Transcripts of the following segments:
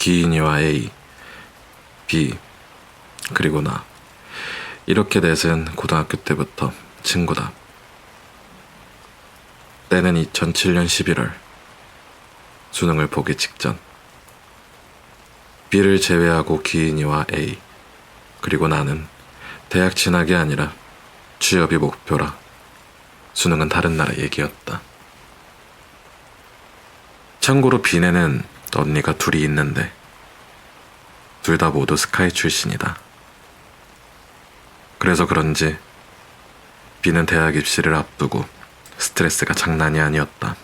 기인이와 A, B, 그리고 나. 이렇게 넷은 고등학교 때부터 친구다. 때는 2007년 11월. 수능을 보기 직전. B를 제외하고 기인이와 A, 그리고 나는 대학 진학이 아니라 취업이 목표라 수능은 다른 나라 얘기였다. 참고로 B네는 언니가 둘이 있는데 둘 다 모두 스카이 출신이다. 그래서 그런지 B는 대학 입시를 앞두고 스트레스가 장난이 아니었다.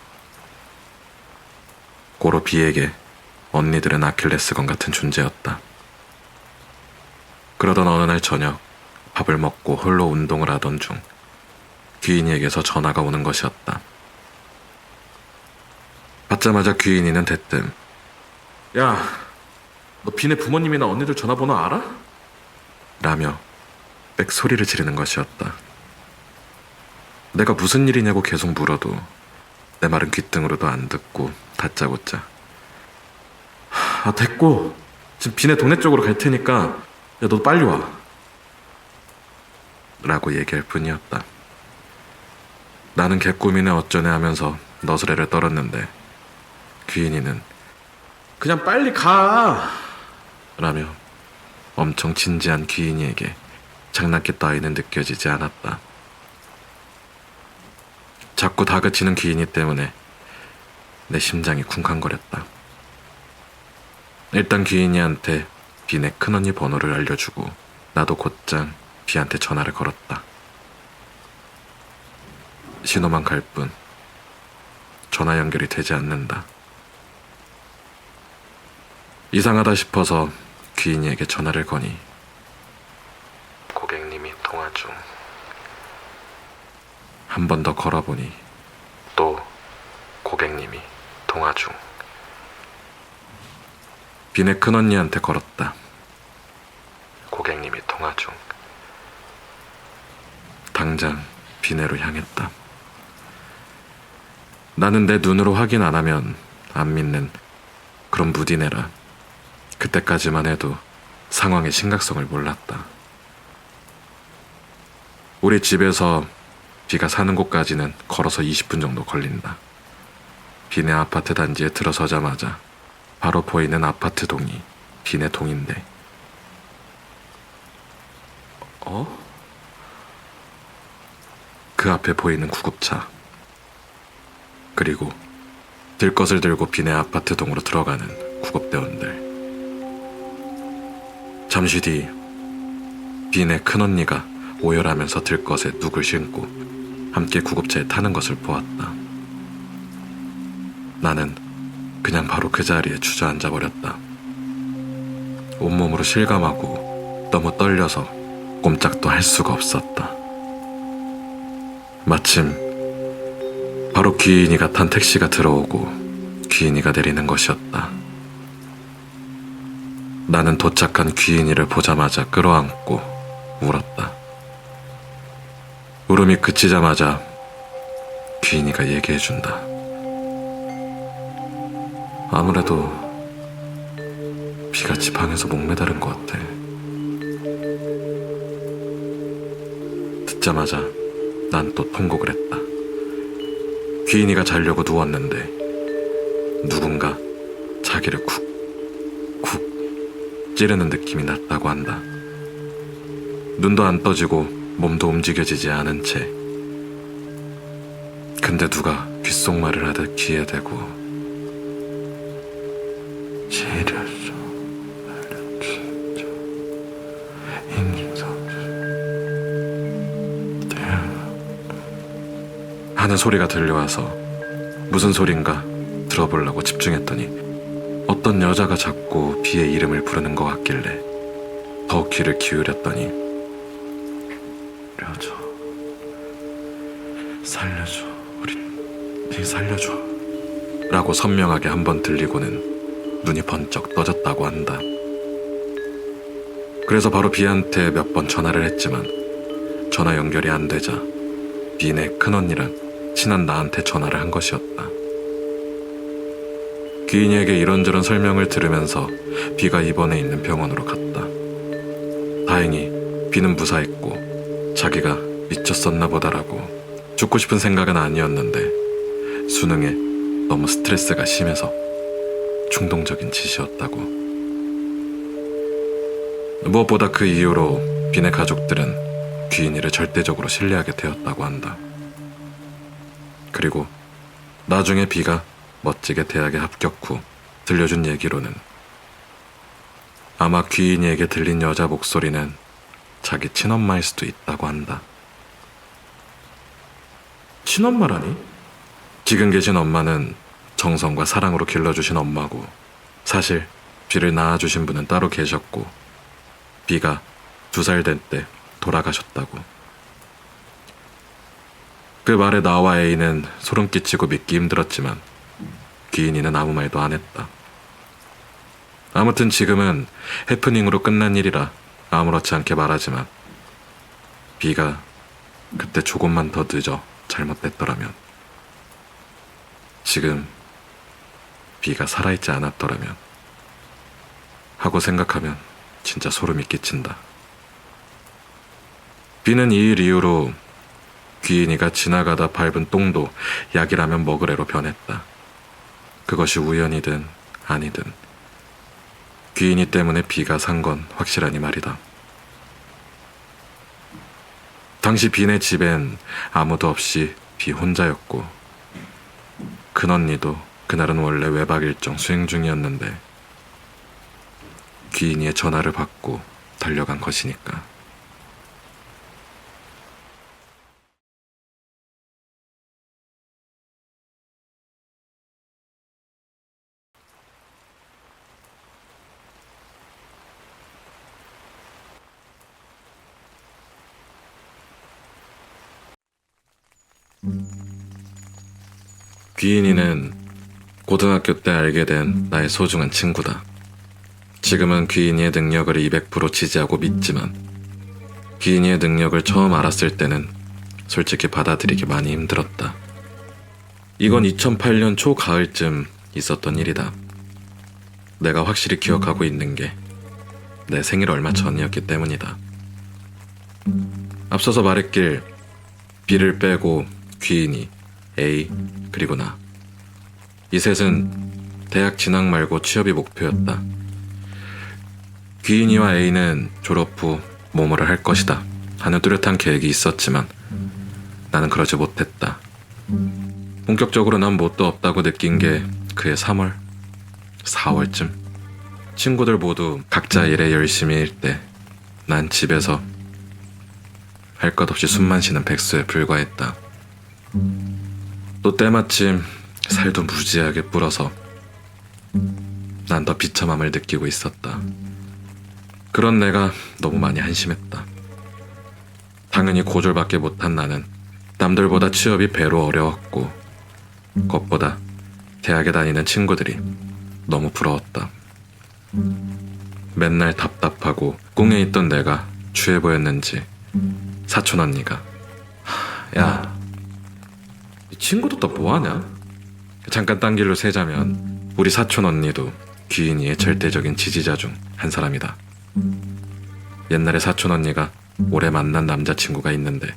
고로 B에게 언니들은 아킬레스건 같은 존재였다. 그러던 어느 날 저녁 밥을 먹고 홀로 운동을 하던 중 귀인이에게서 전화가 오는 것이었다. 받자마자 귀인이는 대뜸 "야, 너 B네 부모님이나 언니들 전화번호 알아?" 라며 빽 소리를 지르는 것이었다. 내가 무슨 일이냐고 계속 물어도 내 말은 귓등으로도 안 듣고 다짜고짜 됐고 지금 B네 동네 쪽으로 갈 테니까 야, 너 빨리 와 라고 얘기할 뿐이었다. 나는 개꿈이네 어쩌네 하면서 너스레를 떨었는데 귀인이는 "그냥 빨리 가" 라며 엄청 진지한 귀인이에게 장난기 따위는 느껴지지 않았다. 자꾸 다그치는 귀인이 때문에 내 심장이 쿵쾅거렸다. 일단 귀인이한테 B네 큰언니 번호를 알려주고 나도 곧장 B한테 전화를 걸었다. 신호만 갈 뿐 전화 연결이 되지 않는다. 이상하다 싶어서 귀인이에게 전화를 거니 고객님이 통화 중. 한 번 더 걸어보니 또 고객님이 통화 중. B네 큰언니한테 걸었다. 고객님이 통화 중. 당장 B네로 향했다. 나는 내 눈으로 확인 안 하면 안 믿는 그런 무디네라 그때까지만 해도 상황의 심각성을 몰랐다. 우리 집에서 B가 사는 곳까지는 걸어서 20분 정도 걸린다. B네 아파트 단지에 들어서자마자 바로 보이는 아파트 동이 B네 동인데 그 앞에 보이는 구급차, 그리고 들 것을 들고 B네 아파트 동으로 들어가는 구급대원들. 잠시 뒤 B네 큰언니가 오열하면서 들 것에 눅을 신고 함께 구급차에 타는 것을 보았다. 나는 그냥 바로 그 자리에 주저앉아 버렸다. 온몸으로 실감하고 너무 떨려서 꼼짝도 할 수가 없었다. 마침 바로 귀인이가 탄 택시가 들어오고 귀인이가 내리는 것이었다. 나는 도착한 귀인이를 보자마자 끌어안고 울었다. 울음이 그치자마자 귀인이가 얘기해준다. 아무래도 B가 지방에서 목매다른 것 같아. 듣자마자 난 또 통곡을 했다. 귀인이가 자려고 누웠는데 누군가 자기를 쿡쿡 찌르는 느낌이 났다고 한다. 눈도 안 떠지고 몸도 움직여지지 않은 채. 근데 누가 귓속말을 하듯 귀에 대고 "지렸어, 나를 진짜 인증서주 하는 소리가 들려와서 무슨 소린가 들어보려고 집중했더니 어떤 여자가 자꾸 B의 이름을 부르는 것 같길래 더 귀를 기울였더니 "살려줘, 우리 B 살려줘" 라고 선명하게 한 번 들리고는 눈이 번쩍 떠졌다고 한다. 그래서 바로 B한테 몇 번 전화를 했지만 전화 연결이 안 되자 B네 큰언니랑 친한 나한테 전화를 한 것이었다. 귀인이에게 이런저런 설명을 들으면서 비가 입원해 있는 병원으로 갔다. 다행히 비는 무사했고 자기가 미쳤었나 보다라고 죽고 싶은 생각은 아니었는데 수능에 너무 스트레스가 심해서 충동적인 짓이었다고. 무엇보다 그 이후로 빈의 가족들은 귀인이를 절대적으로 신뢰하게 되었다고 한다. 그리고 나중에 비가 멋지게 대학에 합격 후 들려준 얘기로는 아마 귀인이에게 들린 여자 목소리는 자기 친엄마일 수도 있다고 한다. 친엄마라니? 지금 계신 엄마는 정성과 사랑으로 길러주신 엄마고, 사실 비를 낳아주신 분은 따로 계셨고 비가 2살 된 때 돌아가셨다고. 그 말에 나와 A는 소름 끼치고 믿기 힘들었지만 귀인이는 아무 말도 안 했다. 아무튼 지금은 해프닝으로 끝난 일이라 아무렇지 않게 말하지만 B가 그때 조금만 더 늦어 잘못됐더라면, 지금 B가 살아있지 않았더라면 하고 생각하면 진짜 소름이 끼친다. B는 이 일 이후로 귀인이가 지나가다 밟은 똥도 약이라면 먹으래로 변했다. 그것이 우연이든 아니든 귀인이 때문에 B가 산 건 확실하니 말이다. 당시 B네 집엔 아무도 없이 B 혼자였고 큰언니도 그날은 원래 외박 일정 수행 중이었는데 귀인이의 전화를 받고 달려간 것이니까. 귀인이는 고등학교 때 알게 된 나의 소중한 친구다. 지금은 귀인이의 능력을 200% 지지하고 믿지만 귀인이의 능력을 처음 알았을 때는 솔직히 받아들이기 많이 힘들었다. 이건 2008년 초가을쯤 있었던 일이다. 내가 확실히 기억하고 있는 게 내 생일 얼마 전이었기 때문이다. 앞서서 말했길 B를 빼고 귀인이, A, 그리고 나. 이 셋은 대학 진학 말고 취업이 목표였다. 귀인이와 A는 졸업 후 뭐뭐를 할 것이다 하는 뚜렷한 계획이 있었지만 나는 그러지 못했다. 본격적으로 난 뭣도 없다고 느낀 게 그해 3월, 4월쯤. 친구들 모두 각자 일에 열심히일 때 난 집에서 할 것 없이 숨만 쉬는 백수에 불과했다. 또 때마침 살도 무지하게 불어서 난 더 비참함을 느끼고 있었다. 그런 내가 너무 많이 한심했다. 당연히 고졸밖에 못한 나는 남들보다 취업이 배로 어려웠고 그것보다 대학에 다니는 친구들이 너무 부러웠다. 맨날 답답하고 꿍에 있던 내가 취해 보였는지 사촌 언니가 야, 이 친구도 또 뭐하냐? 잠깐 딴 길로 세자면 우리 사촌 언니도 귀인이의 절대적인 지지자 중 한 사람이다. 옛날에 사촌 언니가 오래 만난 남자친구가 있는데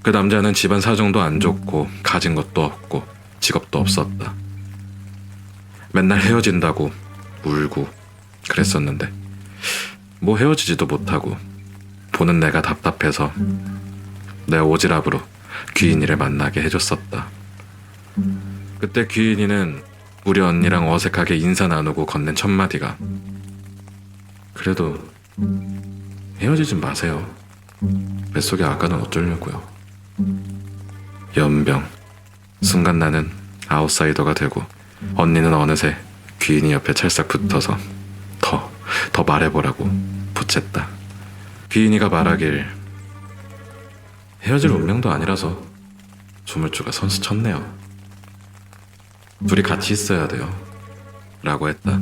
그 남자는 집안 사정도 안 좋고 가진 것도 없고 직업도 없었다. 맨날 헤어진다고 울고 그랬었는데 뭐 헤어지지도 못하고 보는 내가 답답해서 내 오지랖으로 귀인이를 만나게 해줬었다. 그때 귀인이는 우리 언니랑 어색하게 인사 나누고 건넨 첫 마디가 그래도 헤어지진 마세요. 뱃속에 아까는 어쩌려고요. 연병. 순간 나는 아웃사이더가 되고 언니는 어느새 귀인이 옆에 찰싹 붙어서 더 말해보라고 보챘다. 귀인이가 말하길 헤어질 운명도 아니라서 조물주가 선수 쳤네요. 둘이 같이 있어야 돼요 라고 했다.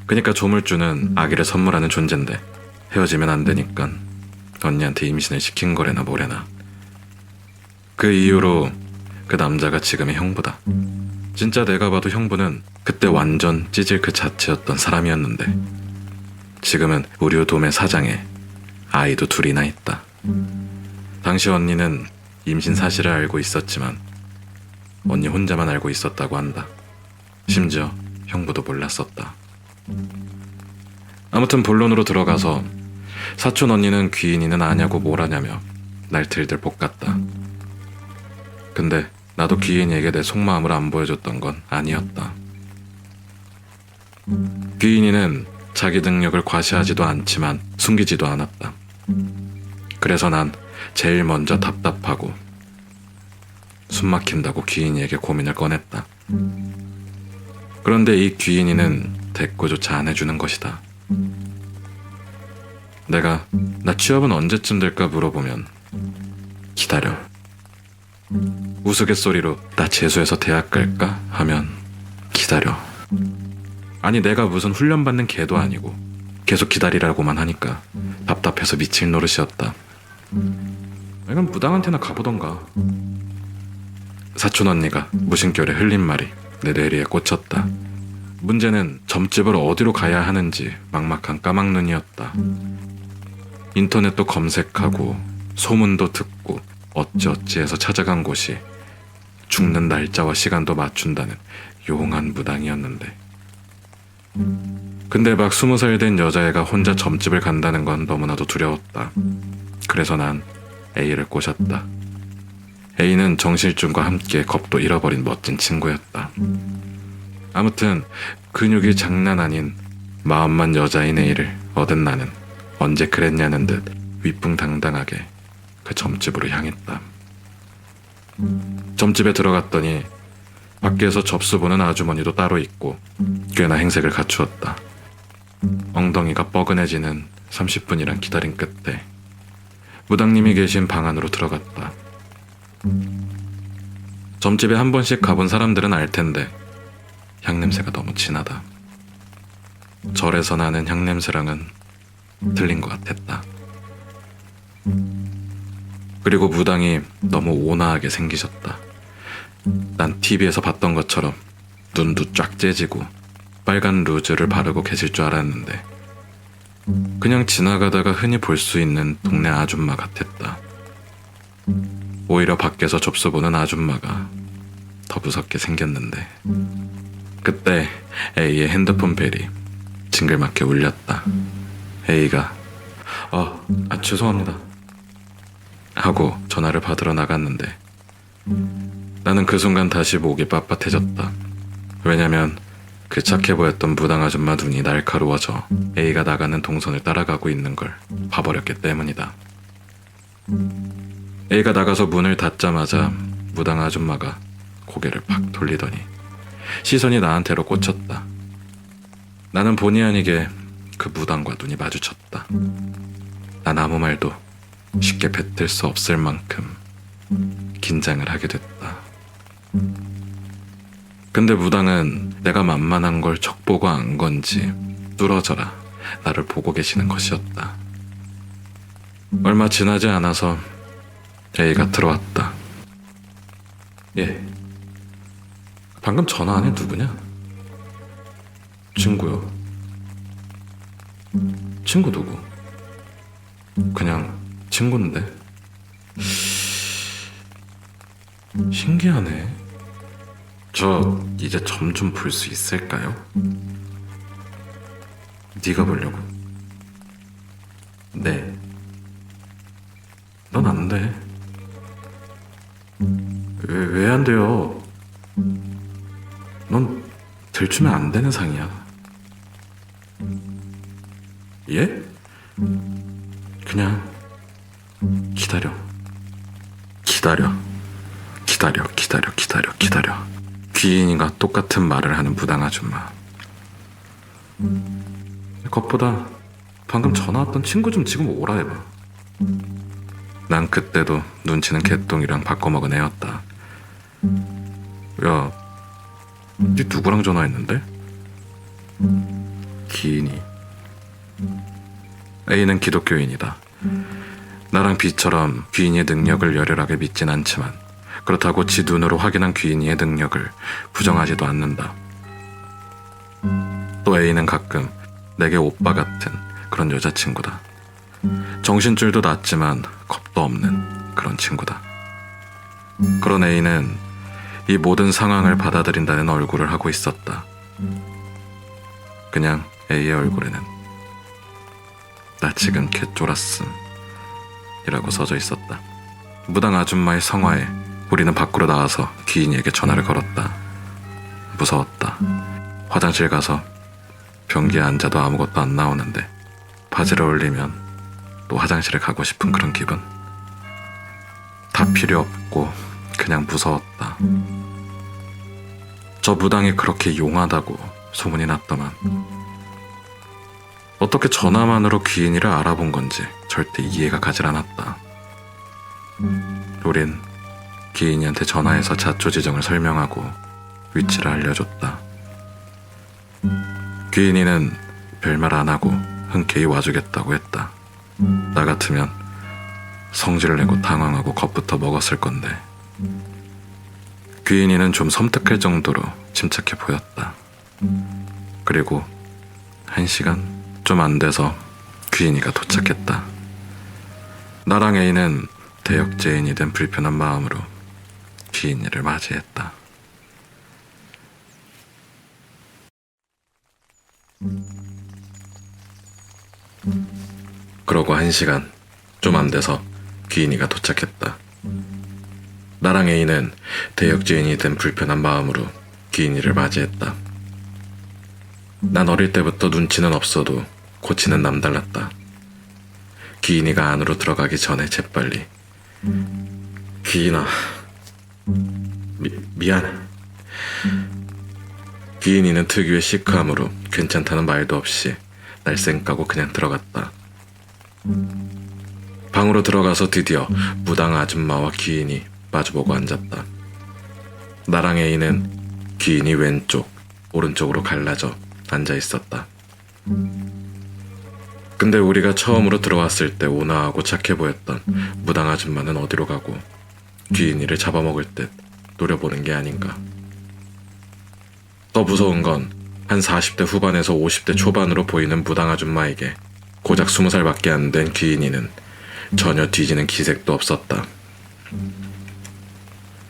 그니까 조물주는 아기를 선물하는 존재인데 헤어지면 안 되니까 언니한테 임신을 시킨 거래나 뭐래나. 그 이후로 그 남자가 지금의 형부다. 진짜 내가 봐도 형부는 그때 완전 찌질 그 자체였던 사람이었는데 지금은 의료도매 사장에 아이도 둘이나 있다. 당시 언니는 임신 사실을 알고 있었지만 언니 혼자만 알고 있었다고 한다. 심지어 형부도 몰랐었다. 아무튼 본론으로 들어가서 사촌 언니는 귀인이는 아냐고 뭘 하냐며 날 들들 볶았다. 근데 나도 귀인이에게 내 속마음을 안 보여줬던 건 아니었다. 귀인이는 자기 능력을 과시하지도 않지만 숨기지도 않았다. 그래서 난 제일 먼저 답답하고 숨막힌다고 귀인이에게 고민을 꺼냈다. 그런데 이 귀인이는 대꾸조차 안 해주는 것이다. 내가 나 취업은 언제쯤 될까 물어보면 기다려. 우스갯소리로 나 재수해서 대학 갈까 하면 기다려. 아니 내가 무슨 훈련받는 개도 아니고 계속 기다리라고만 하니까 답답해서 미칠 노릇이었다. 이건 무당한테나 가보던가. 사촌 언니가 무심결에 흘린 말이 내 뇌리에 꽂혔다. 문제는 점집을 어디로 가야 하는지 막막한 까막눈이었다. 인터넷도 검색하고 소문도 듣고 어찌어찌해서 찾아간 곳이 죽는 날짜와 시간도 맞춘다는 용한 무당이었는데 근데 막 20살 된 여자애가 혼자 점집을 간다는 건 너무나도 두려웠다. 그래서 난 A를 꼬셨다. A는 정실중과 함께 겁도 잃어버린 멋진 친구였다. 아무튼 근육이 장난 아닌 마음만 여자인 A를 얻은 나는 언제 그랬냐는 듯 위풍당당하게 그 점집으로 향했다. 점집에 들어갔더니 밖에서 접수 보는 아주머니도 따로 있고 꽤나 행색을 갖추었다. 엉덩이가 뻐근해지는 30분이란 기다림 끝에 무당님이 계신 방 안으로 들어갔다. 점집에 한 번씩 가본 사람들은 알 텐데 향냄새가 너무 진하다. 절에서 나는 향냄새랑은 틀린 것 같았다. 그리고 무당이 너무 온화하게 생기셨다. 난 TV에서 봤던 것처럼 눈도 쫙 째지고 빨간 루즈를 바르고 계실 줄 알았는데 그냥 지나가다가 흔히 볼 수 있는 동네 아줌마 같았다. 오히려 밖에서 접수 보는 아줌마가 더 무섭게 생겼는데 그때 A의 핸드폰 벨이 징글맞게 울렸다. A가 죄송합니다 하고 전화를 받으러 나갔는데 나는 그 순간 다시 목이 빳빳해졌다. 왜냐면 그 착해 보였던 무당 아줌마 눈이 날카로워져 A가 나가는 동선을 따라가고 있는 걸 봐버렸기 때문이다. A가 나가서 문을 닫자마자 무당 아줌마가 고개를 팍 돌리더니 시선이 나한테로 꽂혔다. 나는 본의 아니게 그 무당과 눈이 마주쳤다. 난 아무 말도 쉽게 뱉을 수 없을 만큼 긴장을 하게 됐다. 근데 무당은 내가 만만한 걸 척보고 안 건지 뚫어져라 나를 보고 계시는 것이었다. 얼마 지나지 않아서 A가 들어왔다. 예. 방금 전화 안 해 누구냐? 친구요. 친구 누구? 그냥 친구인데. 신기하네. 저 이제 점 좀 볼 수 있을까요? 네가 보려고? 네. 넌 안 돼. 왜 안 돼요? 넌 들추면 안 되는 상이야. 예? 그냥 기다려. 기다려. 귀인이가 똑같은 말을 하는 무당 아줌마. 그것보다 방금 전화 왔던 친구 좀 지금 오라 해봐. 난 그때도 눈치는 개똥이랑 바꿔먹은 애였다. 야, 네 누구랑 전화했는데? 기인이. A는 기독교인이다. 나랑 B처럼 귀인의 능력을 열혈하게 믿진 않지만 그렇다고 지 눈으로 확인한 귀인이의 능력을 부정하지도 않는다. 또 A는 가끔 내게 오빠 같은 그런 여자친구다. 정신줄도 낮지만 겁도 없는 그런 친구다. 그런 A는 이 모든 상황을 받아들인다는 얼굴을 하고 있었다. 그냥 A의 얼굴에는 나 지금 개쫄았음 이라고 써져 있었다. 무당 아줌마의 성화에 우리는 밖으로 나와서 귀인이에게 전화를 걸었다. 무서웠다. 화장실 가서 변기에 앉아도 아무것도 안 나오는데 바지를 올리면 또 화장실에 가고 싶은 그런 기분. 다 필요 없고 그냥 무서웠다. 저 무당이 그렇게 용하다고 소문이 났더만 어떻게 전화만으로 귀인이를 알아본 건지 절대 이해가 가질 않았다. 우린 귀인이한테 전화해서 자초지정을 설명하고 위치를 알려줬다. 귀인이는 별말 안 하고 흔쾌히 와주겠다고 했다. 나 같으면 성질을 내고 당황하고 겁부터 먹었을 건데 귀인이는 좀 섬뜩할 정도로 침착해 보였다. 그리고 1시간 좀 안 돼서 귀인이가 도착했다. 나랑 A는 대역죄인이 된 불편한 마음으로 귀인이를 맞이했다. 그러고 1시간 좀 안 돼서 귀인이가 도착했다. 나랑 A는 대역죄인이 된 불편한 마음으로 귀인이를 맞이했다. 난 어릴 때부터 눈치는 없어도 고치는 남달랐다. 귀인이가 안으로 들어가기 전에 재빨리 귀인아 미안해. 귀인이는 특유의 시크함으로 괜찮다는 말도 없이 날 쌩까고 그냥 들어갔다. 방으로 들어가서 드디어 무당 아줌마와 귀인이 마주보고 앉았다. 나랑 A는 귀인이 왼쪽, 오른쪽으로 갈라져 앉아 있었다. 근데 우리가 처음으로 들어왔을 때 온화하고 착해 보였던 무당 아줌마는 어디로 가고 귀인이를 잡아먹을 듯 노려보는 게 아닌가. 더 무서운 건 한 40대 후반에서 50대 초반으로 보이는 무당 아줌마에게 고작 20살밖에 안 된 귀인이는 전혀 뒤지는 기색도 없었다.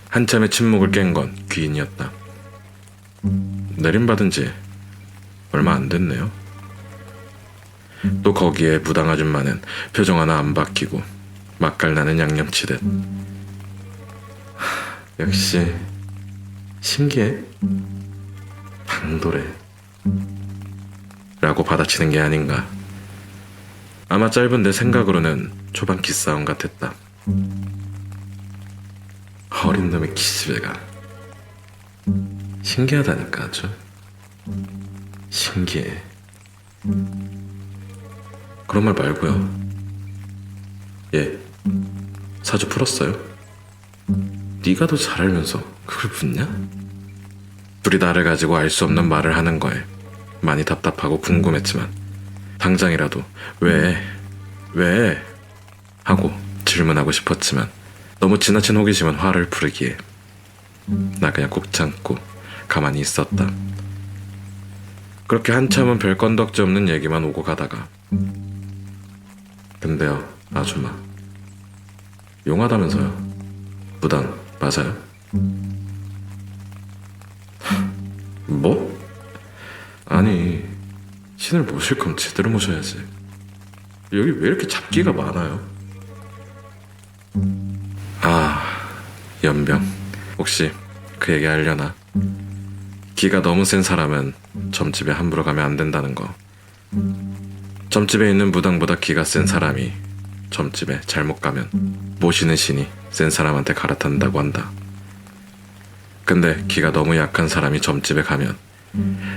한참의 침묵을 깬 건 귀인이었다. 내림받은 지 얼마 안 됐네요. 또 거기에 무당 아줌마는 표정 하나 안 바뀌고 맛깔나는 양념치듯 역시 신기해. 방도래 라고 받아치는 게 아닌가. 아마 짧은 내 생각으로는 초반 기싸움 같았다. 어린 놈의 기집애가 신기하다니까. 아주 신기해. 그런 말 말고요. 예, 사주 풀었어요? 네가 더 잘 알면서 그걸 묻냐? 둘이 나를 가지고 알 수 없는 말을 하는 거에 많이 답답하고 궁금했지만 당장이라도 왜? 하고 질문하고 싶었지만 너무 지나친 호기심은 화를 부르기에 나 그냥 꾹 참고 가만히 있었다. 그렇게 한참은 별 건덕지 없는 얘기만 오고 가다가 근데요 아줌마 용하다면서요. 무당 맞아요? 뭐? 아니 신을 모실 거면 제대로 모셔야지. 여기 왜 이렇게 잡기가 많아요? 아 연병 혹시 그 얘기 하려나? 기가 너무 센 사람은 점집에 함부로 가면 안 된다는 거. 점집에 있는 무당보다 기가 센 사람이 점집에 잘못 가면 모시는 신이 센 사람한테 갈아탄다고 한다. 근데 기가 너무 약한 사람이 점집에 가면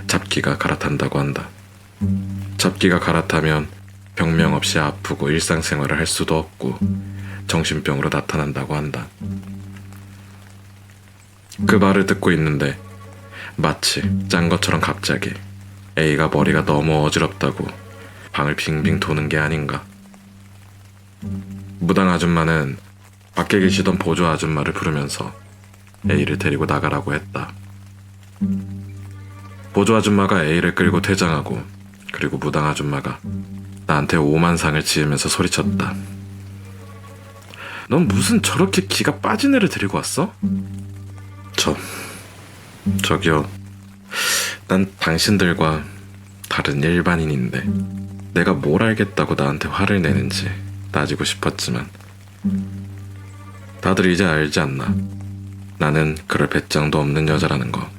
잡기가 갈아탄다고 한다. 잡기가 갈아타면 병명 없이 아프고 일상생활을 할 수도 없고 정신병으로 나타난다고 한다. 그 말을 듣고 있는데 마치 짠 것처럼 갑자기 A가 머리가 너무 어지럽다고 방을 빙빙 도는 게 아닌가. 무당 아줌마는 밖에 계시던 보조 아줌마를 부르면서 A를 데리고 나가라고 했다. 보조 아줌마가 A를 끌고 퇴장하고 그리고 무당 아줌마가 나한테 오만상을 지으면서 소리쳤다. 넌 무슨 저렇게 기가 빠진 애를 데리고 왔어? 저기요. 난 당신들과 다른 일반인인데 내가 뭘 알겠다고 나한테 화를 내는지 따지고 싶었지만 다들 이제 알지 않나? 나는 그럴 배짱도 없는 여자라는 거.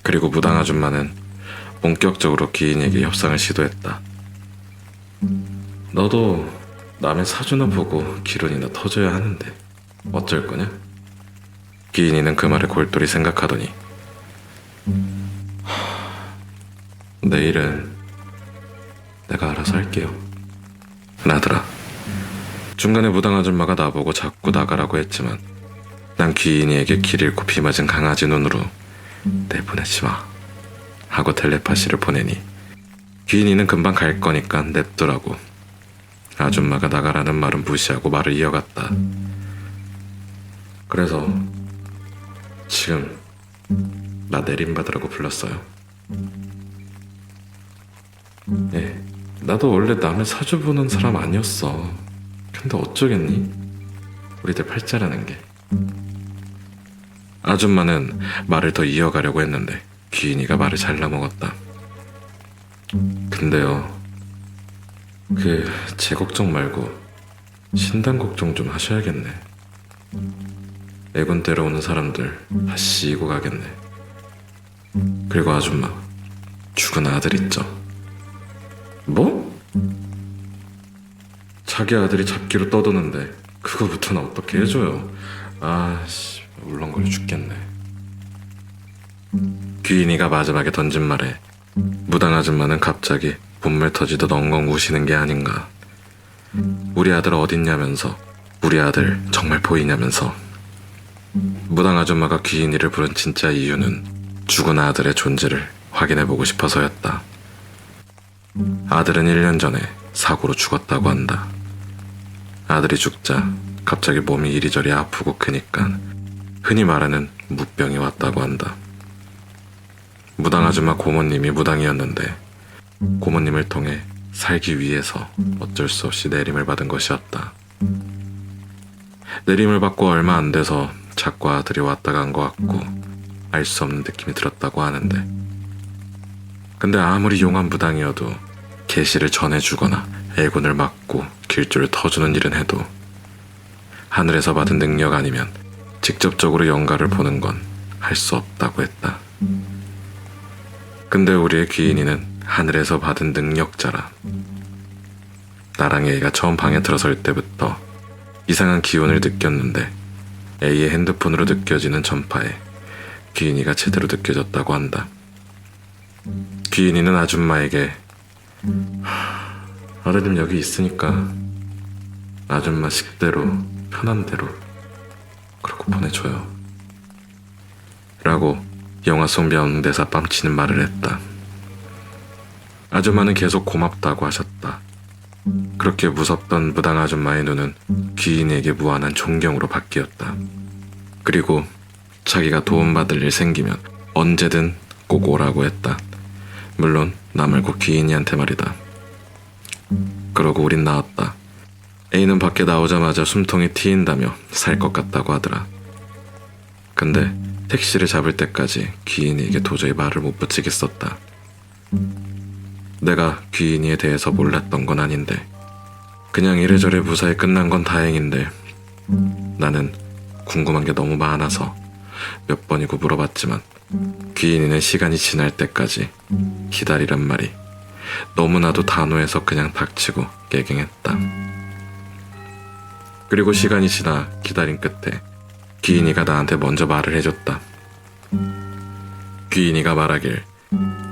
그리고 무당 아줌마는 본격적으로 귀인에게 협상을 시도했다. 너도 남의 사주나 보고 기론이나 터져야 하는데 어쩔 거냐? 귀인이는 그 말을 골똘히 생각하더니 내일은 내가 알아서 할게요 라더라. 중간에 무당 아줌마가 나보고 자꾸 나가라고 했지만 난 귀인이에게 길 잃고 비 맞은 강아지 눈으로 내보내지 마 하고 텔레파시를 보내니 귀인이는 금방 갈 거니까 냅두라고. 아줌마가 나가라는 말은 무시하고 말을 이어갔다. 그래서 지금 나 내림받으라고 불렀어요. 예, 나도 원래 남의 사주 보는 사람 아니었어. 근데 어쩌겠니? 우리들 팔자라는 게. 아줌마는 말을 더 이어가려고 했는데 귀인이가 말을 잘라먹었다. 근데요, 제 걱정 말고 신당 걱정 좀 하셔야겠네. 애군 때려오는 사람들 다 씌이고 가겠네. 그리고 아줌마, 죽은 아들 있죠? 뭐? 자기 아들이 잡기로 떠드는데 그거부터는 어떻게 해줘요? 아씨, 울렁거려 죽겠네. 귀인이가 마지막에 던진 말에 무당 아줌마는 갑자기 본물 터지듯 엉엉 우시는 게 아닌가. 우리 아들 어딨냐면서, 우리 아들 정말 보이냐면서. 무당 아줌마가 귀인이를 부른 진짜 이유는 죽은 아들의 존재를 확인해보고 싶어서였다. 아들은 1년 전에 사고로 죽었다고 한다. 아들이 죽자 갑자기 몸이 이리저리 아프고 크니까 흔히 말하는 무병이 왔다고 한다. 무당 아줌마 고모님이 무당이었는데 고모님을 통해 살기 위해서 어쩔 수 없이 내림을 받은 것이었다. 내림을 받고 얼마 안 돼서 자꾸 아들이 왔다 간 것 같고 알 수 없는 느낌이 들었다고 하는데, 근데 아무리 용한 무당이어도 계시를 전해주거나 애군을 막고 길줄을 터주는 일은 해도 하늘에서 받은 능력 아니면 직접적으로 영가를 보는 건 할 수 없다고 했다. 근데 우리의 귀인이는 하늘에서 받은 능력자라. 나랑 A가 처음 방에 들어설 때부터 이상한 기운을 느꼈는데 A의 핸드폰으로 느껴지는 전파에 귀인이가 제대로 느껴졌다고 한다. 귀인이는 아줌마에게 아드님 여기 있으니까 아줌마 식대로 편한 대로 그러고 보내줘요 라고 영화 속 명대사 뺨치는 말을 했다. 아줌마는 계속 고맙다고 하셨다. 그렇게 무섭던 무당 아줌마의 눈은 귀인에게 무한한 존경으로 바뀌었다. 그리고 자기가 도움받을 일 생기면 언제든 꼭 오라고 했다. 물론 나 말고 귀인이한테 말이다. 그러고 우린 나왔다. A는 밖에 나오자마자 숨통이 트인다며 살 것 같다고 하더라. 근데 택시를 잡을 때까지 귀인이에게 도저히 말을 못 붙이겠었다. 내가 귀인이에 대해서 몰랐던 건 아닌데 그냥 이래저래 무사히 끝난 건 다행인데 나는 궁금한 게 너무 많아서 몇 번이고 물어봤지만 귀인이는 시간이 지날 때까지 기다리란 말이 너무나도 단호해서 그냥 닥치고 깨갱했다. 그리고 시간이 지나 기다린 끝에 귀인이가 나한테 먼저 말을 해줬다. 귀인이가 말하길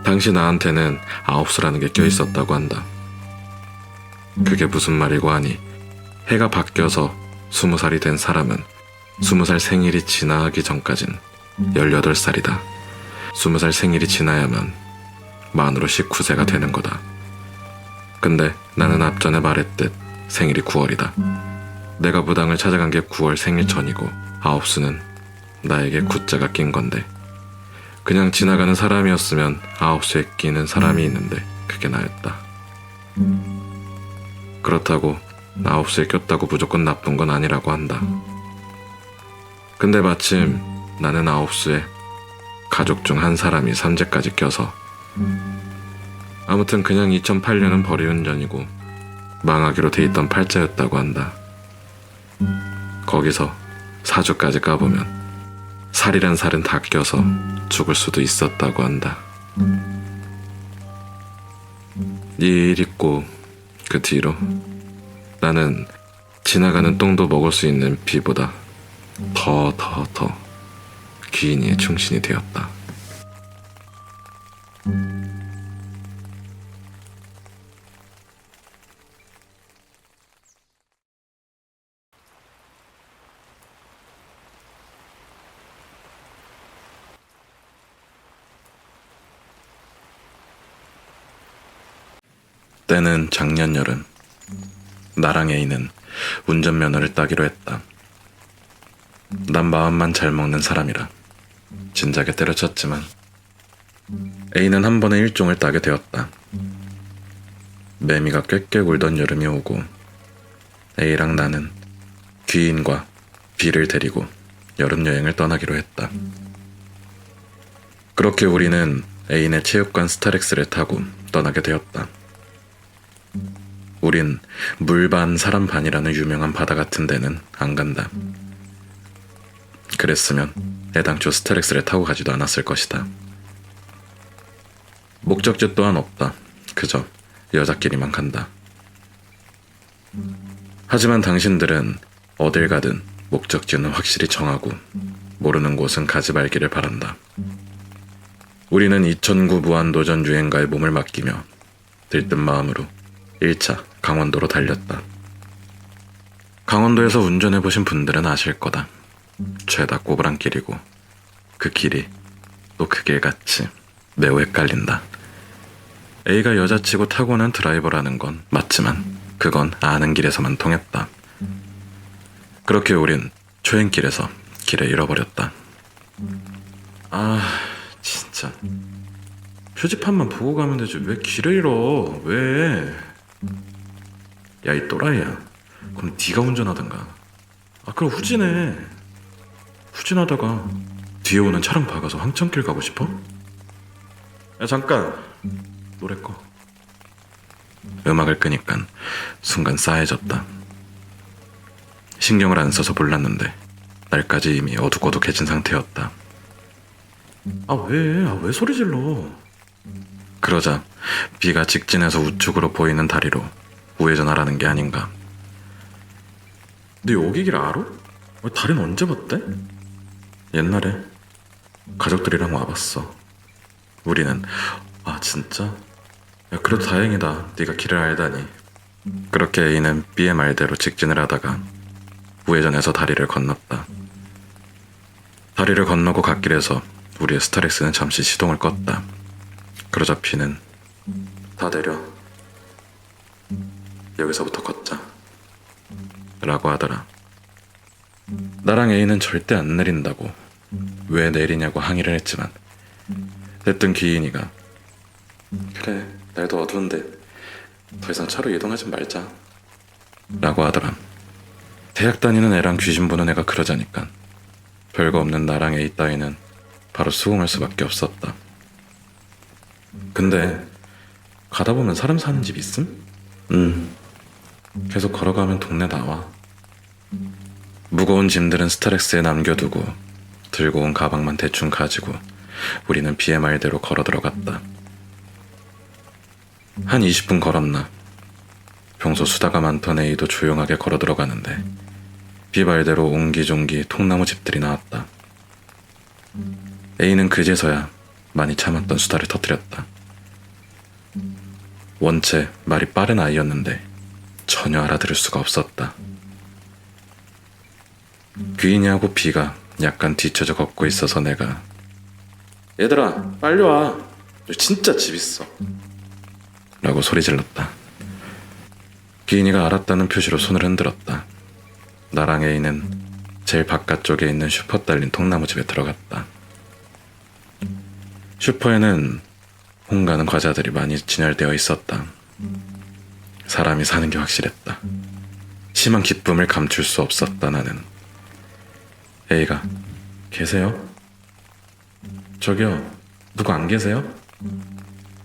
당시 나한테는 9수라는 게 껴있었다고 한다. 그게 무슨 말이고 하니 해가 바뀌어서 20살이 된 사람은 20살 생일이 지나기 전까진 18살이다. 20살 생일이 지나야만 만으로 19세가 되는 거다. 근데 나는 앞전에 말했듯 생일이 9월이다. 내가 무당을 찾아간 게 9월 생일 전이고 9수는 나에게 구자가 낀 건데 그냥 지나가는 사람이었으면 9시에 끼는 사람이 있는데 그게 나였다. 그렇다고 9시에 꼈다고 무조건 나쁜 건 아니라고 한다. 근데 마침 나는 9시에 가족 중 한 사람이 삼재까지 껴서 아무튼 그냥 2008년은 벌이운전이고 망하기로 돼 있던 팔자였다고 한다. 거기서 사주까지 까보면 살이란 살은 다 껴서 죽을 수도 있었다고 한다. 이 일 있고 그 뒤로 나는 지나가는 똥도 먹을 수 있는 비보다 더 귀인이의 충신이 되었다. 때는 작년 여름. 나랑 A는 운전면허를 따기로 했다. 난 마음만 잘 먹는 사람이라 진작에 때려쳤지만 A는 한 번에 1종을 따게 되었다. 매미가 꾀꾀 굴던 여름이 오고 A랑 나는 귀인과 B를 데리고 여름여행을 떠나기로 했다. 그렇게 우리는 A네 체육관 스타렉스를 타고 떠나게 되었다. 우린 물 반 사람 반이라는 유명한 바다 같은 데는 안 간다. 그랬으면 애당초 스타렉스를 타고 가지도 않았을 것이다. 목적지 또한 없다. 그저 여자끼리만 간다. 하지만 당신들은 어딜 가든 목적지는 확실히 정하고 모르는 곳은 가지 말기를 바란다. 우리는 2009 무한도전 유행가에 몸을 맡기며 들뜬 마음으로 1차 강원도로 달렸다. 강원도에서 운전해보신 분들은 아실 거다. 죄다 꼬부랑길이고 그 길이 또 그 길같이 매우 헷갈린다. A가 여자치고 타고난 드라이버라는 건 맞지만 그건 아는 길에서만 통했다. 그렇게 우린 초행길에서 길을 잃어버렸다. 아 진짜 표지판만 보고 가면 되지 왜 길을 잃어. 왜? 야 이 또라이야. 그럼 네가 운전하던가. 아 그럼 후진해. 후진하다가 뒤에 오는 차량 박아서 황천길 가고 싶어? 야 잠깐 노래 꺼. 음악을 끄니까 순간 싸해졌다. 신경을 안 써서 몰랐는데 날까지 이미 어둑어둑해진 상태였다. 아 왜 소리 질러. 그러자 B가 직진해서 우측으로 보이는 다리로 우회전하라는 게 아닌가. 너 여기 길 알아? 다리는 언제 봤대? 옛날에 가족들이랑 와봤어. 우리는 아 진짜? 야 그래도 다행이다. 네가 길을 알다니. 그렇게 A는 B의 말대로 직진을 하다가 우회전해서 다리를 건넜다. 다리를 건너고 갓길에서 우리의 스타렉스는 잠시 시동을 껐다. 그러자 B는 다 내려. 여기서부터 걷자 라고 하더라. 나랑 A는 절대 안 내린다고 왜 내리냐고 항의를 했지만 됐든 귀인이가 그래 날도 어두운데 더 이상 차로 이동하지 말자 라고 하더라. 대학 다니는 애랑 귀신 보는 애가 그러자니까 별거 없는 나랑 A 따위는 바로 수긍할 수밖에 없었다. 근데 가다 보면 사람 사는 집 있음? 계속 걸어가면 동네 나와. 무거운 짐들은 스타렉스에 남겨두고 들고 온 가방만 대충 가지고 우리는 B의 말대로 걸어 들어갔다. 한 20분 걸었나. 평소 수다가 많던 A도 조용하게 걸어 들어가는데 B 말대로 옹기종기 통나무 집들이 나왔다. A는 그제서야 많이 참았던 수다를 터뜨렸다. 원체 말이 빠른 아이였는데 전혀 알아들을 수가 없었다. 귀인이하고 B가 약간 뒤쳐져 걷고 있어서 내가 얘들아 빨리 와. 여기 진짜 집 있어 라고 소리 질렀다. 귀인이가 알았다는 표시로 손을 흔들었다. 나랑 A는 제일 바깥쪽에 있는 슈퍼 딸린 통나무 집에 들어갔다. 슈퍼에는 홍가는 과자들이 많이 진열되어 있었다. 사람이 사는 게 확실했다. 심한 기쁨을 감출 수 없었다. 나는 A가 계세요? 저기요, 누구 안 계세요?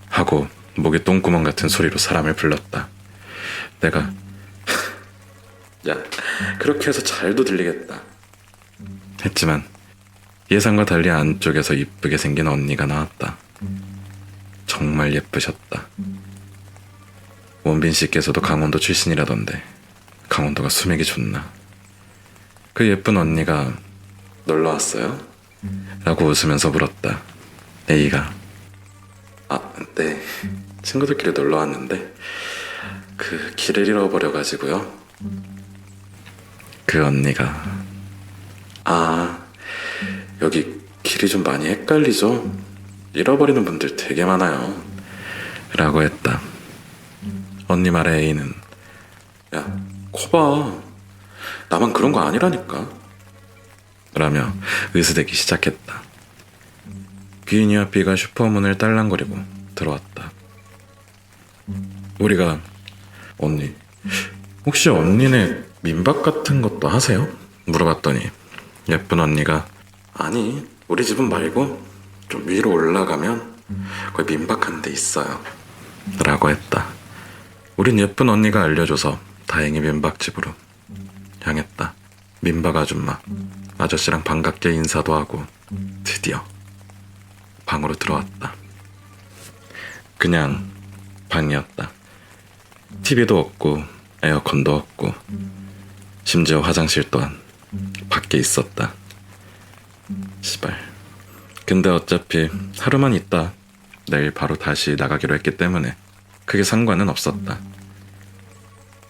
하고 목에 똥구멍 같은 소리로 사람을 불렀다. 내가 야, 그렇게 해서 잘도 들리겠다 했지만 예상과 달리 안쪽에서 이쁘게 생긴 언니가 나왔다. 정말 예쁘셨다. 원빈 씨께서도 강원도 출신이라던데 강원도가 수맥이 좋나. 그 예쁜 언니가 놀러 왔어요? 라고 웃으면서 물었다. A가 네, 친구들끼리 놀러 왔는데 그 길을 잃어버려가지고요. 그 언니가 여기 길이 좀 많이 헷갈리죠? 잃어버리는 분들 되게 많아요 라고 했다. 언니 말에 A는 야, 코봐, 나만 그런 거 아니라니까 라며 으스대기 시작했다. 귀인이와 B가 슈퍼문을 딸랑거리고 들어왔다. 우리가 언니, 혹시 언니네 민박 같은 것도 하세요? 물어봤더니 예쁜 언니가 아니, 우리 집은 말고 좀 위로 올라가면 거기 민박하는 데 있어요 라고 했다. 우린 예쁜 언니가 알려줘서 다행히 민박집으로 향했다. 민박 아저씨랑 반갑게 인사도 하고 드디어 방으로 들어왔다. 그냥 방이었다. TV도 없고 에어컨도 없고 심지어 화장실 또한 밖에 있었다. 시발. 근데 어차피 하루만 있다 내일 바로 다시 나가기로 했기 때문에 크게 상관은 없었다.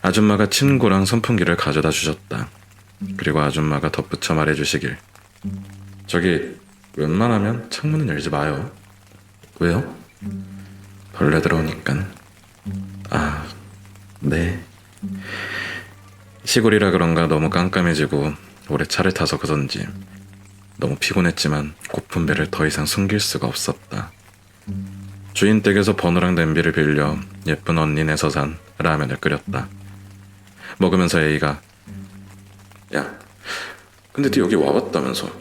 아줌마가 침구랑 선풍기를 가져다 주셨다. 그리고 아줌마가 덧붙여 말해주시길 저기 웬만하면 창문은 열지 마요. 왜요? 벌레 들어오니깐. 네. 시골이라 그런가 너무 깜깜해지고 오래 차를 타서 그런지 너무 피곤했지만 고픈 배를 더 이상 숨길 수가 없었다. 주인 댁에서 버너랑 냄비를 빌려 예쁜 언니네서 산 라면을 끓였다. 먹으면서 A가 야, 근데 네 여기 와봤다면서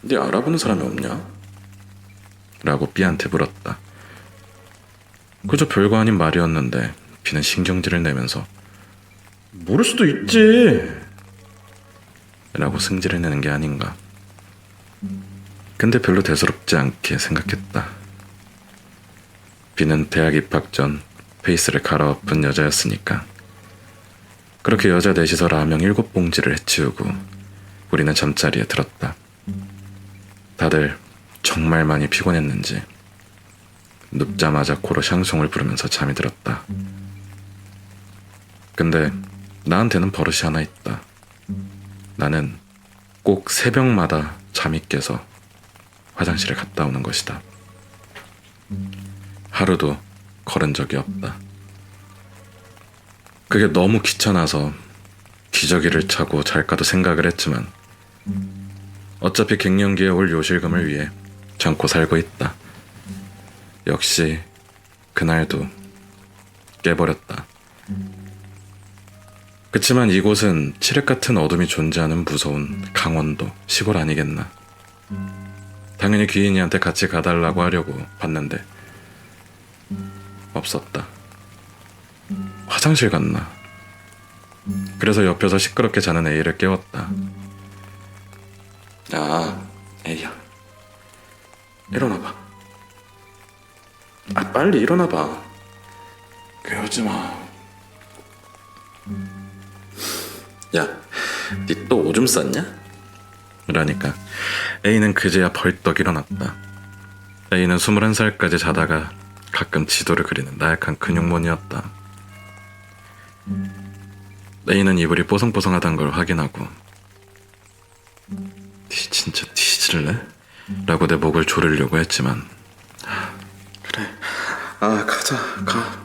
네 알아보는 사람이 없냐? 라고 B한테 물었다. 그저 별거 아닌 말이었는데 B는 신경질을 내면서 모를 수도 있지 라고 승질을 내는 게 아닌가. 근데 별로 대수롭지 않게 생각했다. B는 대학 입학 전 페이스를 갈아엎은 여자였으니까. 그렇게 여자 넷이서 라면 7봉지를 해치우고 우리는 잠자리에 들었다. 다들 정말 많이 피곤했는지 눕자마자 코로 샹송을 부르면서 잠이 들었다. 근데 나한테는 버릇이 하나 있다. 나는 꼭 새벽마다 잠이 깨서 화장실에 갔다 오는 것이다. 하루도 걸은 적이 없다. 그게 너무 귀찮아서 기저귀를 차고 잘까도 생각을 했지만 어차피 갱년기에 올 요실금을 위해 참고 살고 있다. 역시 그날도 깨버렸다. 그치만 이곳은 칠흑 같은 어둠이 존재하는 무서운 강원도 시골 아니겠나. 당연히 귀인이한테 같이 가달라고 하려고 봤는데 없었다. 화장실 갔나. 그래서 옆에서 시끄럽게 자는 A를 깨웠다. 야, A야, 일어나봐. 빨리 일어나봐. 깨우지마. 야, 니 또 오줌 쌌냐? 라니까 A는 그제야 벌떡 일어났다. A는 21살까지 자다가 가끔 지도를 그리는 나약한 근육몬이었다. A는 이불이 뽀송뽀송하단 걸 확인하고 니 진짜 뒤질래? 라고 내 목을 조르려고 했지만 그래, 가자, 가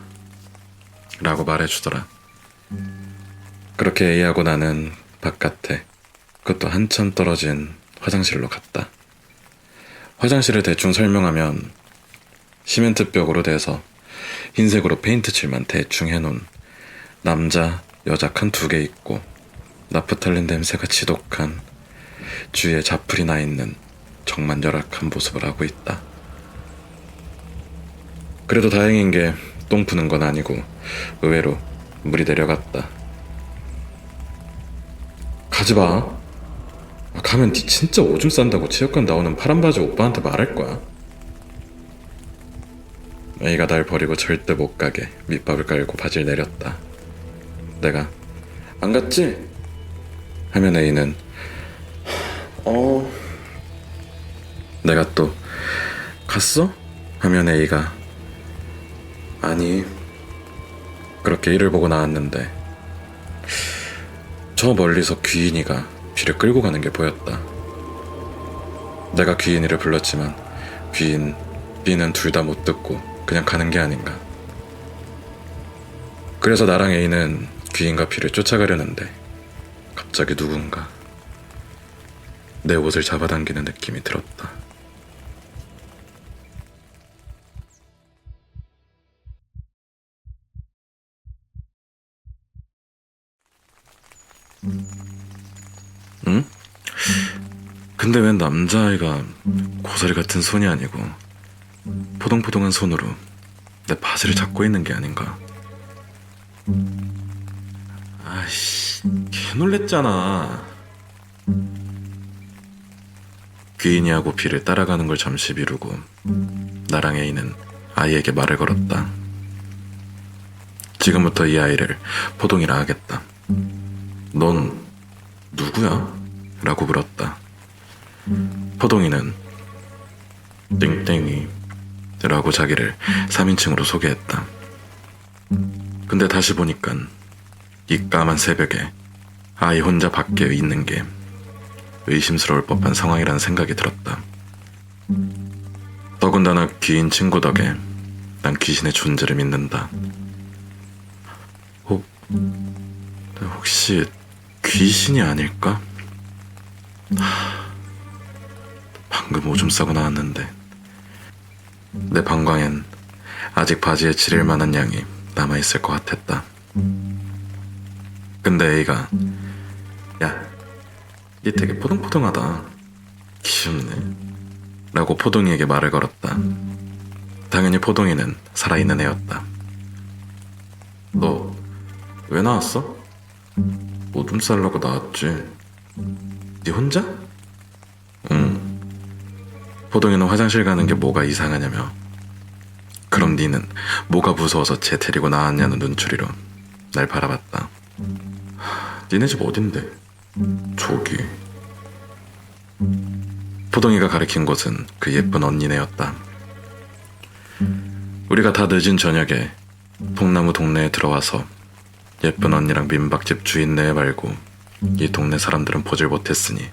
라고 말해주더라. 그렇게 A하고 나는 바깥에 그것도 한참 떨어진 화장실로 갔다. 화장실을 대충 설명하면 시멘트 벽으로 돼서 흰색으로 페인트 칠만 대충 해놓은 남자, 여자 칸 2개 있고 나프탈린 냄새가 지독한 주위에 자풀이 나 있는 정말 열악한 모습을 하고 있다. 그래도 다행인 게 똥 푸는 건 아니고 의외로 물이 내려갔다. 가지 마. 가면 니 진짜 오줌 싼다고 체육관 나오는 파란 바지 오빠한테 말할 거야. A가 날 버리고 절대 못 가게 밑밥을 깔고 바지를 내렸다. 내가 안 갔지? 하면 A는 내가 또 갔어? 하면 A가 아니 그렇게 이를 보고 나왔는데 저 멀리서 귀인이가 비를 끌고 가는 게 보였다. 내가 귀인이를 불렀지만 귀인, B는 둘 다 못 듣고 그냥 가는 게 아닌가. 그래서 나랑 A는 귀인과 B를 쫓아가려는데 갑자기 누군가 내 옷을 잡아당기는 느낌이 들었다. 응? 근데 웬 남자아이가 고사리 같은 손이 아니고 포동포동한 손으로 내 바지를 잡고 있는 게 아닌가. 아이씨, 개 놀랬잖아. 귀인이하고 B를 따라가는 걸 잠시 미루고 나랑 A는 아이에게 말을 걸었다. 지금부터 이 아이를 포동이라 하겠다. 넌 누구야? 라고 물었다. 포동이는 땡땡이 라고 자기를 3인칭으로 소개했다. 근데 다시 보니깐 이 까만 새벽에 아이 혼자 밖에 있는 게 의심스러울 법한 상황이라는 생각이 들었다. 더군다나 귀인 친구 덕에 난 귀신의 존재를 믿는다. 혹시 귀신이 아닐까? 방금 오줌 싸고 나왔는데 내 방광엔 아직 바지에 지릴 만한 양이 남아있을 것 같았다. 근데 A가 야, 니 되게 포동포동하다. 귀엽네. 라고 포동이에게 말을 걸었다. 당연히 포동이는 살아있는 애였다. 너 왜 나왔어? 오줌 싸려고 나왔지. 니 혼자? 응. 포동이는 화장실 가는 게 뭐가 이상하냐며. 그럼 니는 뭐가 무서워서 쟤 데리고 나왔냐는 눈초리로 날 바라봤다. 니네 집 어딘데? 저기. 포동이가 가리킨 곳은 그 예쁜 언니네였다. 우리가 다 늦은 저녁에 통나무 동네에 들어와서 예쁜 언니랑 민박집 주인네 말고 이 동네 사람들은 보질 못했으니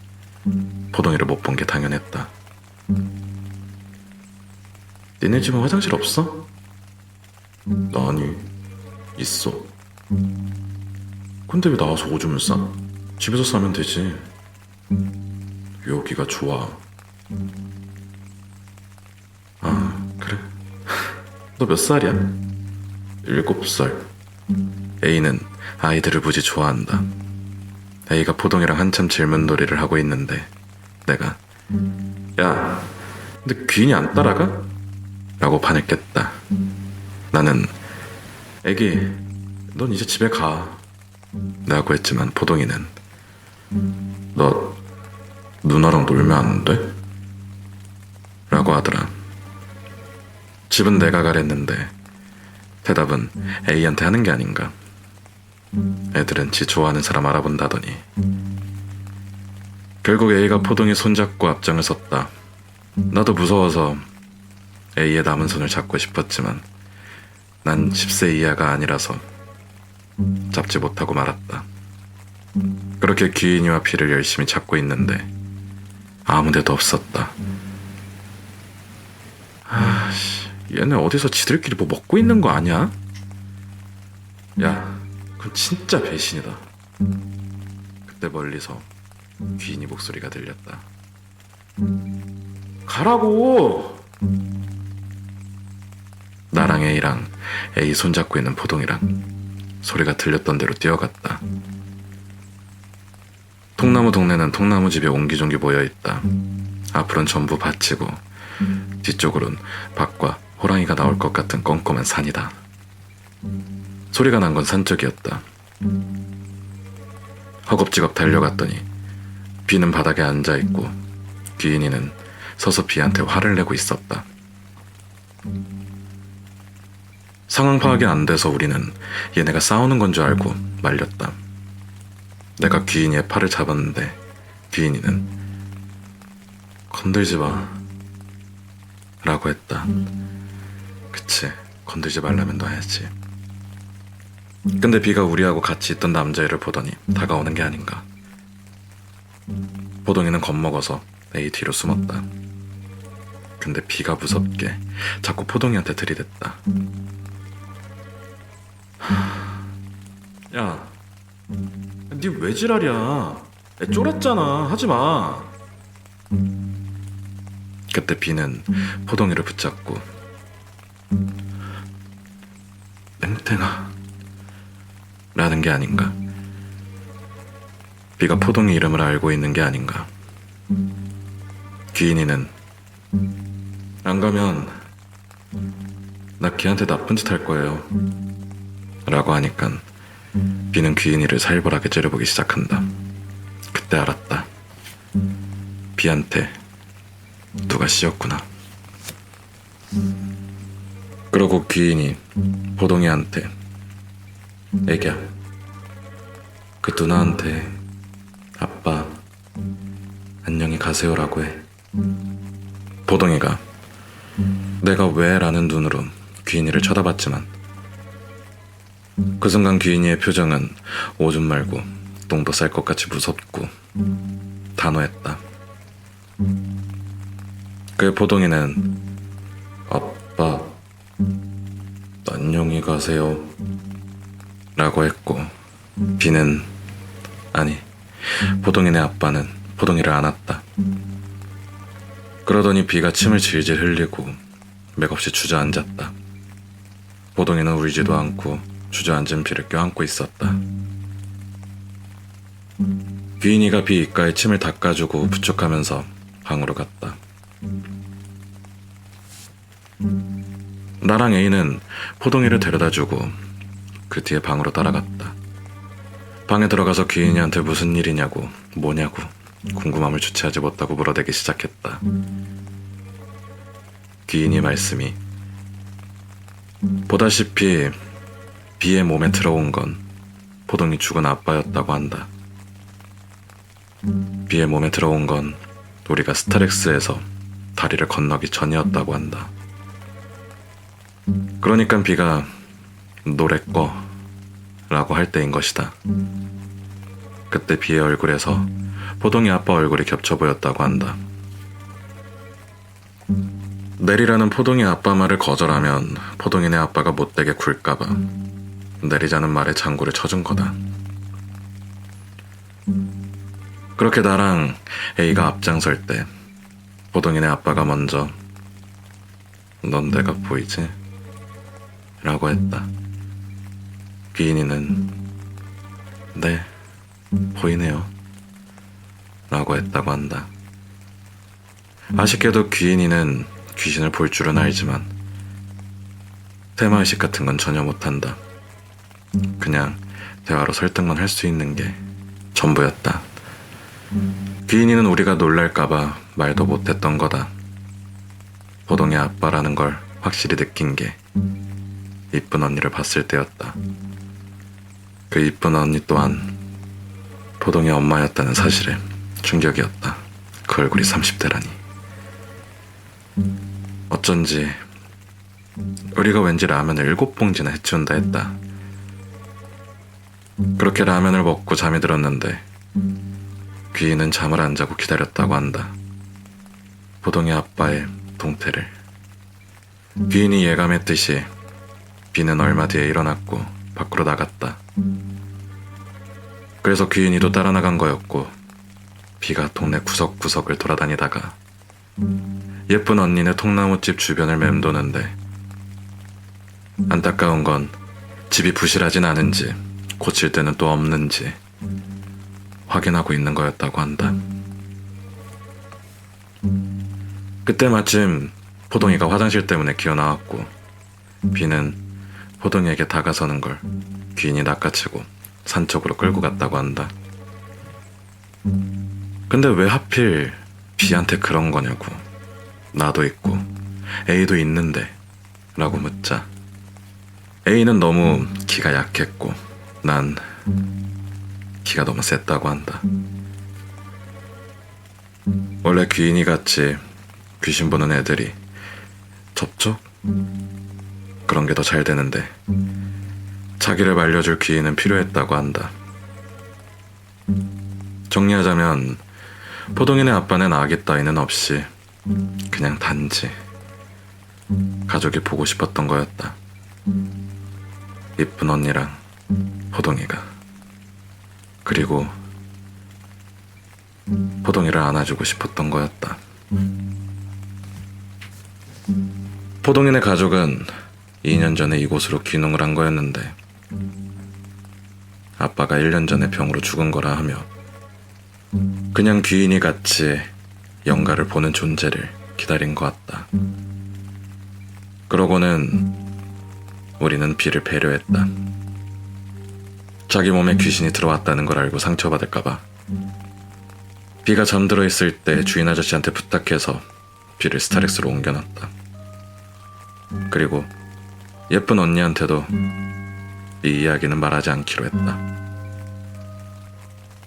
포동이를 못 본 게 당연했다. 니네 집은 화장실 없어? 아니, 있어. 근데 왜 나와서 오줌을 싸? 집에서 싸면 되지. 여기가 좋아. 아, 그래? 너 몇 살이야? 7살. A는 아이들을 무지 좋아한다. A가 포동이랑 한참 질문놀이를 하고 있는데 내가 야, 근데 귀인이 안 따라가? 라고 판을 깼다. 나는 애기, 넌 이제 집에 가 라고 했지만 포동이는 너 누나랑 놀면 안 돼? 라고 하더라. 집은 내가 가랬는데 대답은 A한테 하는 게 아닌가. 애들은 지 좋아하는 사람 알아본다더니. 결국 A가 포동이 손잡고 앞장을 섰다. 나도 무서워서 A의 남은 손을 잡고 싶었지만 난 10세 이하가 아니라서 잡지 못하고 말았다. 그렇게 귀인이와 B를 열심히 찾고 있는데 아무데도 없었다. 아씨, 얘네 어디서 지들끼리 뭐 먹고 있는 거 아니야? 야, 그건 진짜 배신이다. 그때 멀리서 귀인이 목소리가 들렸다. 가라고! 나랑 A랑 A 손잡고 있는 포동이랑 소리가 들렸던 대로 뛰어갔다. 통나무 동네는 통나무 집에 옹기종기 모여있다. 앞으로는 전부 밭이고 뒤쪽으론 밭과 호랑이가 나올 것 같은 껌껌한 산이다. 소리가 난 건 산 쪽이었다. 허겁지겁 달려갔더니 비는 바닥에 앉아있고 귀인이는 서서 비한테 화를 내고 있었다. 상황 파악이 안 돼서 우리는 얘네가 싸우는 건 줄 알고 말렸다. 내가 귀인이의 팔을 잡았는데 귀인이는 건들지 마 라고 했다. 그치, 건들지 말라면 놔야지. 근데 비가 우리하고 같이 있던 남자애를 보더니 다가오는 게 아닌가. 포동이는 겁먹어서 A 뒤로 숨었다. 근데 비가 무섭게 자꾸 포동이한테 들이댔다. 야, 니 왜 지랄이야? 애 쫄았잖아. 하지마. 그때 비는 포동이를 붙잡고 땡땡아 라는 게 아닌가. 비가 포동이 이름을 알고 있는 게 아닌가. 귀인이는 안 가면 나 걔한테 나쁜 짓 할 거예요 라고 하니까 비는 귀인이를 살벌하게 째려보기 시작한다. 그때 알았다. 비한테 누가 씌었구나. 그러고 귀인이 포동이한테 애기야, 그 누나한테 아빠 안녕히 가세요라고 해. 포동이가 내가 왜? 라는 눈으로 귀인이를 쳐다봤지만 그 순간 귀인이의 표정은 오줌 말고 똥도 쌀 것 같이 무섭고 단호했다. 그의 포동이는 아빠 안녕히 가세요 라고 했고 비는 아니 포동이네 아빠는 포동이를 안았다. 그러더니 비가 침을 질질 흘리고 맥없이 주저앉았다. 포동이는 울지도 않고 주저앉은 비를 껴안고 있었다. 귀인이가 비 입가에 침을 닦아주고 부축하면서 방으로 갔다. 나랑 A는 포동이를 데려다주고 그 뒤에 방으로 따라갔다. 방에 들어가서 귀인이한테 무슨 일이냐고 뭐냐고 궁금함을 주체하지 못하고 물어대기 시작했다. 귀인이 말씀이 보다시피 비의 몸에 들어온 건 포동이 죽은 아빠였다고 한다. 비의 몸에 들어온 건 우리가 스타렉스에서 다리를 건너기 전이었다고 한다. 그러니까 비가 노래 꺼 라고 할 때인 것이다. 그때 비의 얼굴에서 포동이 아빠 얼굴이 겹쳐 보였다고 한다. 내리라는 포동이 아빠 말을 거절하면 포동이네 아빠가 못되게 굴까봐 내리자는 말에 장구를 쳐준 거다. 그렇게 나랑 A가 앞장설 때 포동이네 아빠가 먼저 넌 내가 보이지? 라고 했다. 귀인이는 네, 보이네요 라고 했다고 한다. 아쉽게도 귀인이는 귀신을 볼 줄은 알지만 테마의식 같은 건 전혀 못한다. 그냥 대화로 설득만 할 수 있는 게 전부였다. 귀인이는 우리가 놀랄까봐 말도 못했던 거다. 포동의 아빠라는 걸 확실히 느낀 게 이쁜 언니를 봤을 때였다. 그 이쁜 언니 또한 포동의 엄마였다는 사실에 충격이었다. 그 얼굴이 30대라니. 어쩐지 우리가 왠지 라면을 7봉지나 해치운다 했다. 그렇게 라면을 먹고 잠이 들었는데 귀인은 잠을 안 자고 기다렸다고 한다. 포동의 아빠의 동태를. 귀인이 예감했듯이 비는 얼마 뒤에 일어났고 밖으로 나갔다. 그래서 귀인이도 따라 나간 거였고 비가 동네 구석구석을 돌아다니다가 예쁜 언니네 통나무집 주변을 맴도는데 안타까운 건 집이 부실하진 않은지 고칠 데는 또 없는지 확인하고 있는 거였다고 한다. 그때 마침 포동이가 화장실 때문에 기어나왔고 비는 포동이에게 다가서는 걸 귀인이 낚아채고 산 쪽으로 끌고 갔다고 한다. 근데 왜 하필 비한테 그런 거냐고. 나도 있고 A도 있는데 라고 묻자 A는 너무 기가 약했고 난 기가 너무 셌다고 한다. 원래 귀인이 같이 귀신 보는 애들이 접촉? 그런 게 더 잘 되는데 자기를 말려줄 귀인은 필요했다고 한다. 정리하자면 포동이네 아빠는 아기 따위는 없이 그냥 단지 가족이 보고 싶었던 거였다. 이쁜 언니랑 포동이가. 그리고 포동이를 안아주고 싶었던 거였다. 포동이네 가족은 2년 전에 이곳으로 귀농을 한 거였는데 아빠가 1년 전에 병으로 죽은 거라 하며 그냥 귀인이 같이 영가를 보는 존재를 기다린 것 같다. 그러고는 우리는 비를 배려했다. 자기 몸에 귀신이 들어왔다는 걸 알고 상처받을까봐 비가 잠들어 있을 때 주인 아저씨한테 부탁해서 비를 스타렉스로 옮겨놨다. 그리고 예쁜 언니한테도 이 이야기는 말하지 않기로 했다.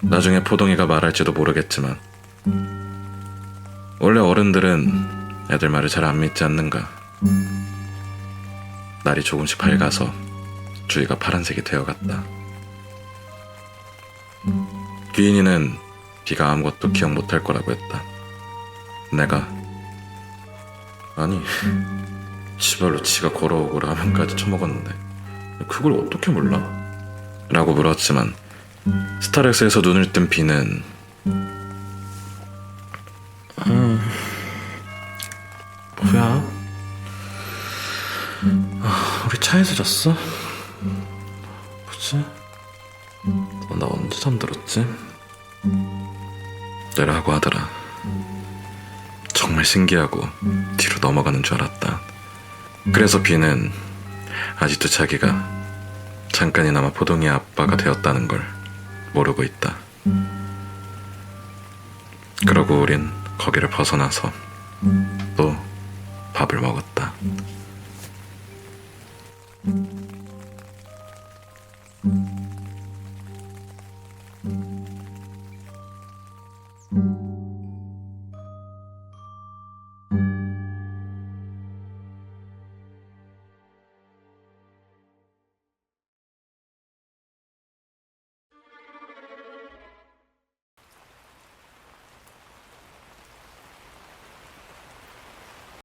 나중에 포동이가 말할지도 모르겠지만 원래 어른들은 애들 말을 잘 안 믿지 않는가. 날이 조금씩 밝아서 주위가 파란색이 되어갔다. 귀인이는 비가 아무것도 기억 못할 거라고 했다. 내가 아니 시발로 지가 걸어오고 라면까지 처먹었는데 그걸 어떻게 몰라? 라고 물었지만 스타렉스에서 눈을 뜬 비는 뭐야? 우리 차에서 잤어? 뭐지? 나 언제 잠들었지? 내라고 하더라. 정말 신기하고 뒤로 넘어가는 줄 알았다. 그래서 비는 아직도 자기가 잠깐이나마 포동이의 아빠가 되었다는 걸 모르고 있다. 그러고 우린 거기를 벗어나서 또 밥을 먹었다.